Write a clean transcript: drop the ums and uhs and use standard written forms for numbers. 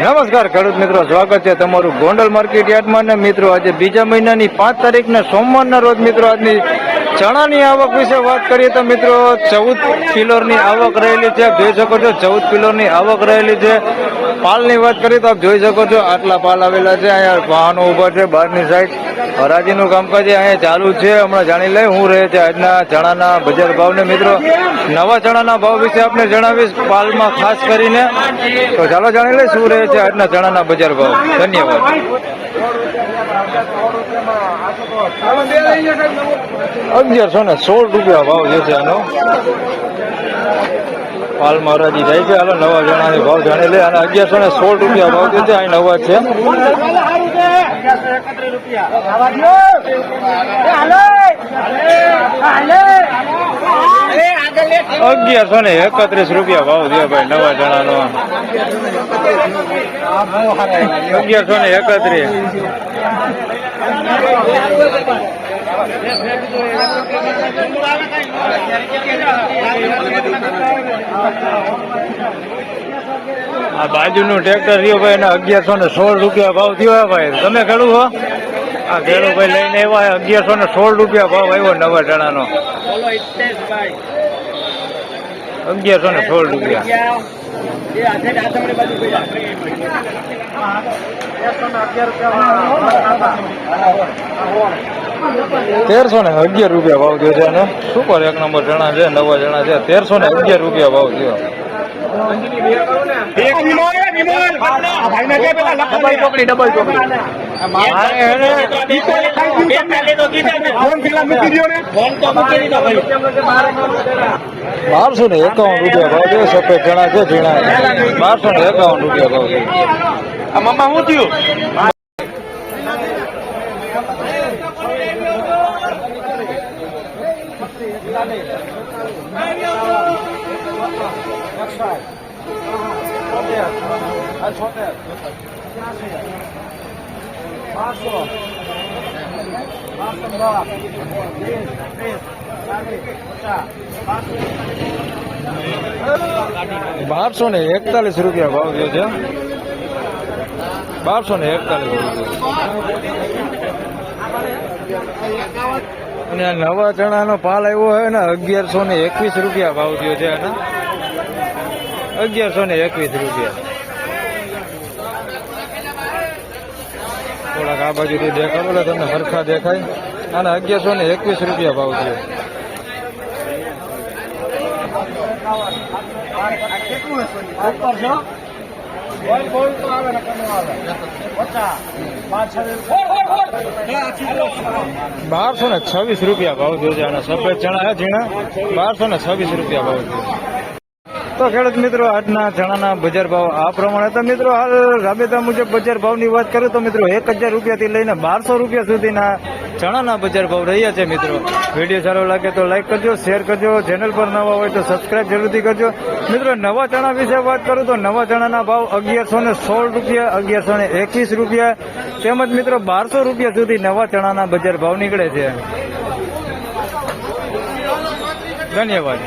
નમસ્કાર ખેડૂત મિત્રો, સ્વાગત છે તમારું ગોંડલ માર્કેટ યાર્ડમાં ને મિત્રો આજે બીજા મહિનાની 5 તારીખના સોમવારના રોજ મિત્રો આજની ચણાની આવક વિશે વાત કરીએ તો મિત્રો 14 કિલોની આવક રહેલી છે. આપ જોઈ શકો છો 14 કિલોની આવક રહેલી છે. પાલની વાત કરીએ તો આપ જોઈ શકો છો આટલા પાલ આવેલા છે. અહીંયા વાહનો ઉભા છે બહારની સાઈડ. હરાજીનું કામકાજ અહીંયા ચાલુ છે. હમણાં જાણી લઈએ હું રહે છે આજના ચણાના બજાર ભાવને. મિત્રો નવા ચણાના ભાવ વિશે આપને જણાવીશ પાલમાં ખાસ કરીને, તો ચાલો જાણી લઈએ શું રહે છે આજના ચણાના બજાર ભાવ. ધન્યવાદ. 1116 રૂપિયા ભાવ જે છે આનો. પાલમાં હરાજી જાય છે. હાલો નવા ચણાની ભાવ જાણી લે. અને 1116 રૂપિયા ભાવ જે છે અહીં નવા છે. 1131 રૂપિયા ભાવ છે ભાઈ નવા ચણાનો. 1131. આ બાજુનું ટ્રેક્ટર રહ્યો ભાઈ એના 1116 રૂપિયા ભાવ થયો ભાઈ. તમે ખેડૂત હો? આ ખેડૂત ભાઈ લઈને આવ્યા 1116 રૂપિયા ભાવ આવ્યો નવા ચણાનો. 1116 રૂપિયા. 1311 રૂપિયા ભાવ થયો છે એનો. સુપર એક નંબર ચણા છે, નવા ચણા છે. 1311 રૂપિયા ભાવ થયો. બારસો ને 51 રૂપિયા ભાવ છે. સફેદ ચણા છે ઝીણા. 1251 રૂપિયા ભાવ છે. મમ્મા શું થયું? બારસો ને 41 રૂપિયા ભાવ થયો છે. 1241 રૂપિયા. અને નવા ચણાનો પાલ આવ્યો હોય ને 1121 રૂપિયા ભાવ થયો છે એના. 1121 રૂપિયા. થોડાક આ બાજુથી દેખાડો એટલે તમને સરખા દેખાય. અને 1121 રૂપિયા ભાવ થયો. બારસો ને 26 રૂપિયા ભાવ થયો છે. અને સફેદ ચણા છે ઝીણા. 1226 રૂપિયા ભાવ થયો. તો ખેડૂત મિત્રો આજના ચણાના બજાર ભાવ આ પ્રમાણે. તો મિત્રો હાલ રાબેતા મુજબ બજાર ભાવની વાત કરું તો મિત્રો 1000 રૂપિયાથી લઈને 1200 રૂપિયા સુધીના ચણાના બજાર ભાવ રહ્યા છે. મિત્રો વિડીયો સારો લાગે તો લાઈક કરજો, શેર કરજો. ચેનલ પર નવા હોય તો સબસ્ક્રાઇબ જરૂરથી કરજો. મિત્રો નવા ચણા વિશે વાત કરું તો નવા ચણાના ભાવ 1116 રૂપિયા, 1121 રૂપિયા તેમજ મિત્રો 1200 રૂપિયા સુધી નવા ચણાના બજાર ભાવ નીકળે છે. ધન્યવાદ.